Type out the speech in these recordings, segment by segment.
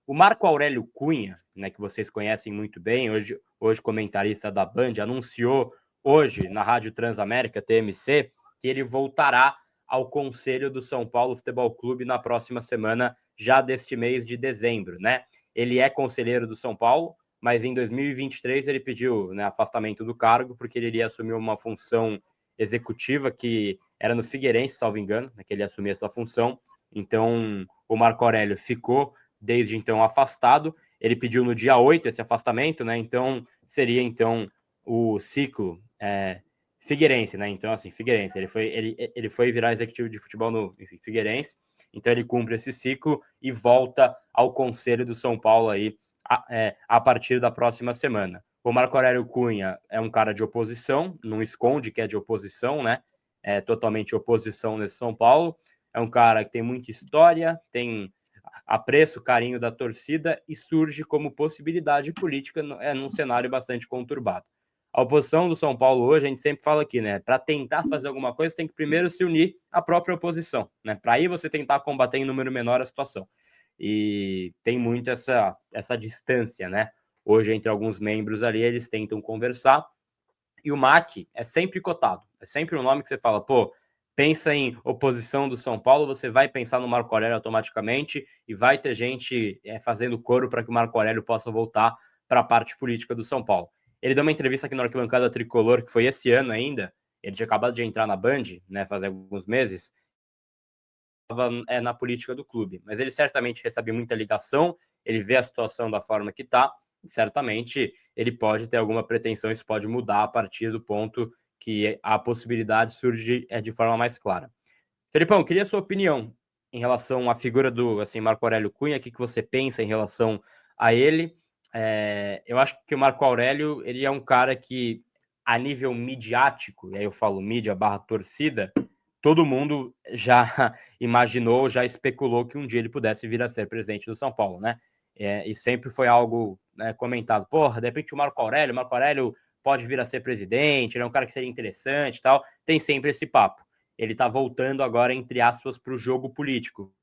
O Marco Aurélio Cunha, né, que vocês conhecem muito bem, hoje comentarista da Band, anunciou hoje na Rádio Transamérica, TMC, que ele voltará ao Conselho do São Paulo Futebol Clube na próxima semana, já deste mês de dezembro, né? Ele é conselheiro do São Paulo, mas em 2023 ele pediu, né, afastamento do cargo, porque ele iria assumir uma função executiva que era no Figueirense, salvo engano, né, que ele assumia essa função. Então, o Marco Aurélio ficou, desde então, afastado. Ele pediu no dia 8 esse afastamento, né? Então, seria, então, o ciclo Figueirense, né? Então, assim, Figueirense. Ele foi virar executivo de futebol no Figueirense. Então, ele cumpre esse ciclo e volta ao Conselho do São Paulo aí a partir da próxima semana. O Marco Aurélio Cunha é um cara de oposição, não esconde que é de oposição, né? É totalmente oposição nesse São Paulo. É um cara que tem muita história, tem apreço, carinho da torcida e surge como possibilidade política num cenário bastante conturbado. A oposição do São Paulo hoje, a gente sempre fala aqui, né? Para tentar fazer alguma coisa, tem que primeiro se unir à própria oposição, né? Para aí você tentar combater em número menor a situação. E tem muito essa distância, né? Hoje, entre alguns membros ali, eles tentam conversar. E o MAC é sempre cotado. É sempre um nome que você fala, pô, pensa em oposição do São Paulo, você vai pensar no Marco Aurélio automaticamente e vai ter gente fazendo coro para que o Marco Aurélio possa voltar para a parte política do São Paulo. Ele deu uma entrevista aqui na Arquibancada Tricolor, que foi esse ano ainda. Ele tinha acabado de entrar na Band, né, faz alguns meses. Estava na política do clube. Mas ele certamente recebe muita ligação, ele vê a situação da forma que está, e certamente ele pode ter alguma pretensão, isso pode mudar a partir do ponto que a possibilidade surge de forma mais clara. Felipão, queria a sua opinião em relação à figura do Marco Aurélio Cunha, o que você pensa em relação a ele. Eu acho que o Marco Aurélio ele é um cara que, a nível midiático, e aí eu falo mídia / torcida, todo mundo já imaginou, já especulou que um dia ele pudesse vir a ser presidente do São Paulo, né? E sempre foi algo, né, comentado. Porra, de repente o Marco Aurélio pode vir a ser presidente, ele é um cara que seria interessante e tal. Tem sempre esse papo. Ele está voltando agora, entre aspas, para o jogo político.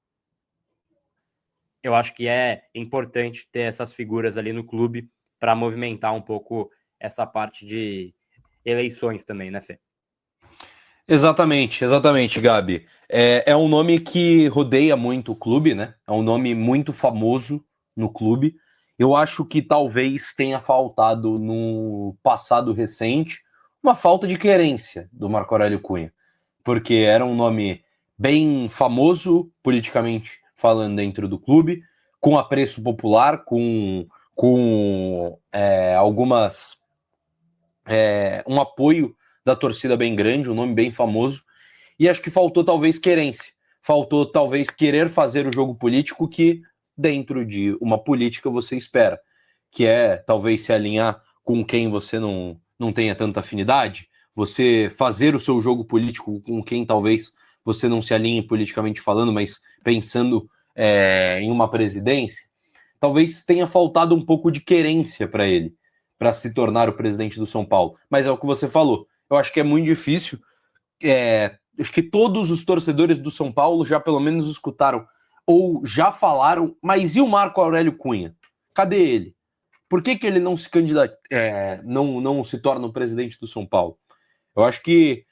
Eu acho que é importante ter essas figuras ali no clube para movimentar um pouco essa parte de eleições também, né, Fê? Exatamente, Gabi. É um nome que rodeia muito o clube, né? É um nome muito famoso no clube. Eu acho que talvez tenha faltado no passado recente uma falta de querência do Marco Aurélio Cunha, porque era um nome bem famoso politicamente falando dentro do clube, com apreço popular, com algumas um apoio da torcida bem grande, um nome bem famoso, e acho que faltou talvez querência, faltou talvez querer fazer o jogo político que dentro de uma política você espera, que é talvez se alinhar com quem você não tenha tanta afinidade, você fazer o seu jogo político com quem talvez você não se alinhe politicamente falando, mas pensando em uma presidência, talvez tenha faltado um pouco de querência para ele, para se tornar o presidente do São Paulo. Mas é o que você falou. Eu acho que é muito difícil. Acho que todos os torcedores do São Paulo já pelo menos escutaram ou já falaram, mas e o Marco Aurélio Cunha? Cadê ele? Por que ele não se candidata, não se torna o presidente do São Paulo? Eu acho que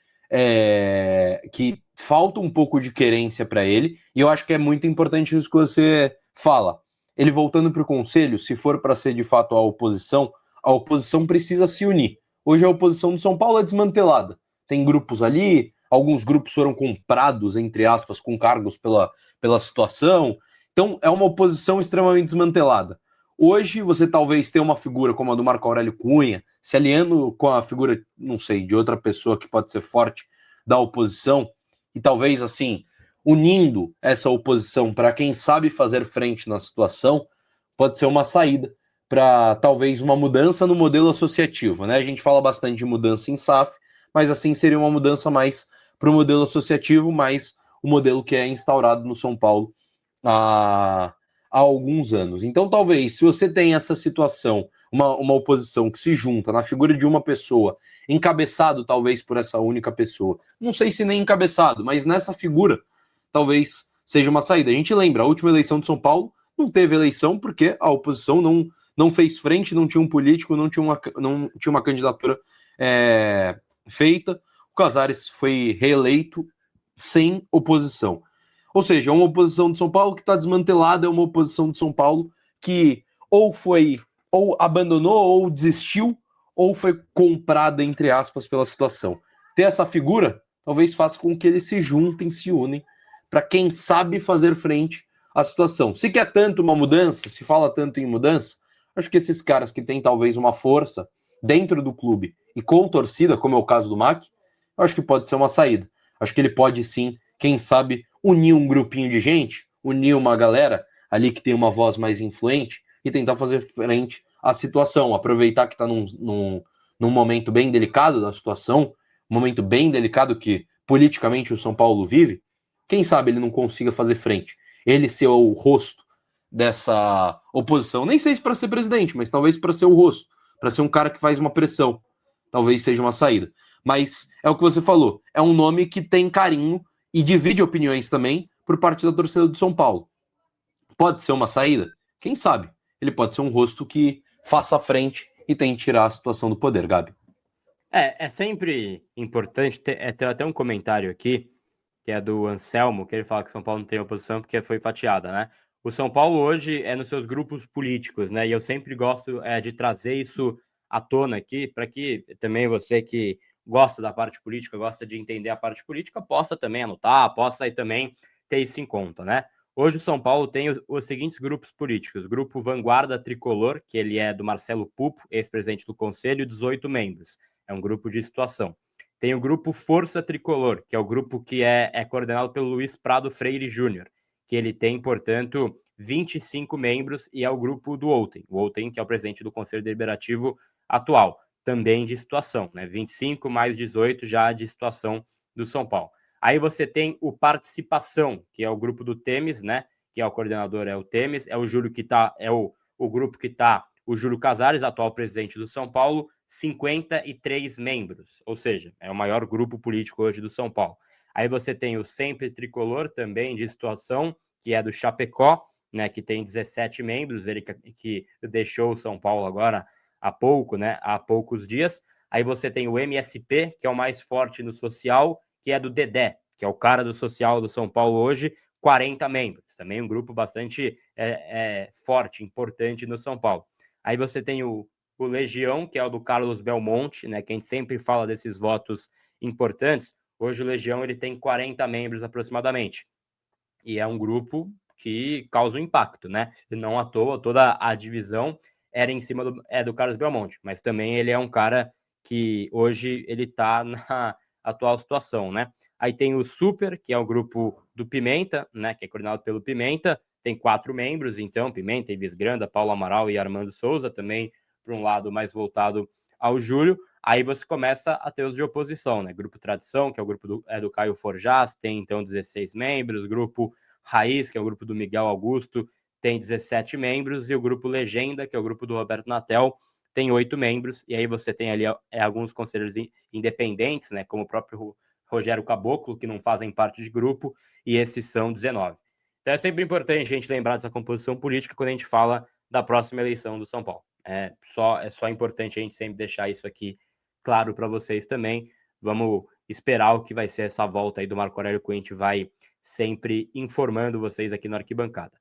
falta um pouco de querência para ele, e eu acho que é muito importante isso que você fala. Ele voltando para o conselho, se for para ser de fato a oposição precisa se unir. Hoje a oposição do São Paulo é desmantelada. Tem grupos ali, alguns grupos foram comprados, entre aspas, com cargos pela situação. Então é uma oposição extremamente desmantelada. Hoje você talvez tenha uma figura como a do Marco Aurélio Cunha, se alinhando com a figura, não sei, de outra pessoa que pode ser forte da oposição, e talvez assim, unindo essa oposição para quem sabe fazer frente na situação, pode ser uma saída para talvez uma mudança no modelo associativo, né? A gente fala bastante de mudança em SAF, mas assim seria uma mudança mais para o modelo associativo, mais o modelo que é instaurado no São Paulo há alguns anos. Então, talvez, se você tem essa situação, uma oposição que se junta na figura de uma pessoa, encabeçado talvez por essa única pessoa, não sei se nem encabeçado, mas nessa figura, talvez seja uma saída. A gente lembra, a última eleição de São Paulo não teve eleição porque a oposição não fez frente, não tinha um político, não tinha uma candidatura feita. O Casares foi reeleito sem oposição. Ou seja, é uma oposição de São Paulo que está desmantelada, é uma oposição de São Paulo que ou abandonou, ou desistiu, ou foi comprada, entre aspas, pela situação. Ter essa figura talvez faça com que eles se juntem, se unem, para quem sabe fazer frente à situação. Se quer tanto uma mudança, se fala tanto em mudança, acho que esses caras que têm talvez uma força dentro do clube e com torcida, como é o caso do Mack, acho que pode ser uma saída. Acho que ele pode sim, quem sabe, unir um grupinho de gente, unir uma galera ali que tem uma voz mais influente e tentar fazer frente à situação, aproveitar que está num momento bem delicado da situação, um momento bem delicado que politicamente o São Paulo vive, quem sabe ele não consiga fazer frente. Ele ser o rosto dessa oposição, nem sei se para ser presidente, mas talvez para ser o rosto, para ser um cara que faz uma pressão, talvez seja uma saída. Mas é o que você falou, é um nome que tem carinho e divide opiniões também por parte da torcida do São Paulo. Pode ser uma saída? Quem sabe? Ele pode ser um rosto que faça frente e tente tirar a situação do poder, Gabi. É sempre importante ter até um comentário aqui, que é do Anselmo, que ele fala que São Paulo não tem oposição porque foi fatiada, né? O São Paulo hoje é nos seus grupos políticos, né? E eu sempre gosto de trazer isso à tona aqui, para que também você que gosta da parte política, gosta de entender a parte política, possa também anotar, possa aí também ter isso em conta, né? Hoje o São Paulo tem os seguintes grupos políticos. Grupo Vanguarda Tricolor, que ele é do Marcelo Pupo, ex-presidente do Conselho, 18 membros. É um grupo de situação. Tem o grupo Força Tricolor, que é o grupo que é coordenado pelo Luiz Prado Freire Júnior, que ele tem, portanto, 25 membros e é o grupo do Outem. O Outem, que é o presidente do Conselho Deliberativo atual, também de situação, né? 25 mais 18 já de situação do São Paulo. Aí você tem o Participação, que é o grupo do Temes, né? Que é o coordenador, é o Temes, é o Júlio que tá, é o grupo que tá o Júlio Casares, atual presidente do São Paulo, 53 membros, ou seja, é o maior grupo político hoje do São Paulo. Aí você tem o Sempre Tricolor, também de situação, que é do Chapecó, né, que tem 17 membros, ele que deixou o São Paulo agora há pouco, né, há poucos dias. Aí você tem o MSP, que é o mais forte no social, que é do Dedé, que é o cara do social do São Paulo hoje, 40 membros. Também um grupo bastante forte, importante no São Paulo. Aí você tem o Legião, que é o do Carlos Belmonte, né? Quem sempre fala desses votos importantes. Hoje o Legião ele tem 40 membros aproximadamente. E é um grupo que causa um impacto, né? E não à toa, toda a divisão era em cima do Carlos Belmonte. Mas também ele é um cara que hoje ele tá na atual situação, né? Aí tem o Super, que é o grupo do Pimenta, né? Que é coordenado pelo Pimenta. Tem 4 membros, então, Pimenta, Ives Granda, Paulo Amaral e Armando Souza, também para um lado mais voltado ao Júlio. Aí você começa a ter os de oposição, né? Grupo Tradição, que é o grupo do Caio Forjás, tem então 16 membros. Grupo Raiz, que é o grupo do Miguel Augusto, tem 17 membros. E o grupo Legenda, que é o grupo do Roberto Natel, tem 8 membros. E aí você tem ali alguns conselheiros independentes, né? Como o próprio Rogério Caboclo, que não fazem parte de grupo, e esses são 19. Então é sempre importante a gente lembrar dessa composição política quando a gente fala da próxima eleição do São Paulo. É só importante a gente sempre deixar isso aqui claro para vocês também. Vamos esperar o que vai ser essa volta aí do Marco Aurélio Cunha. A gente vai sempre informando vocês aqui no Arquibancada.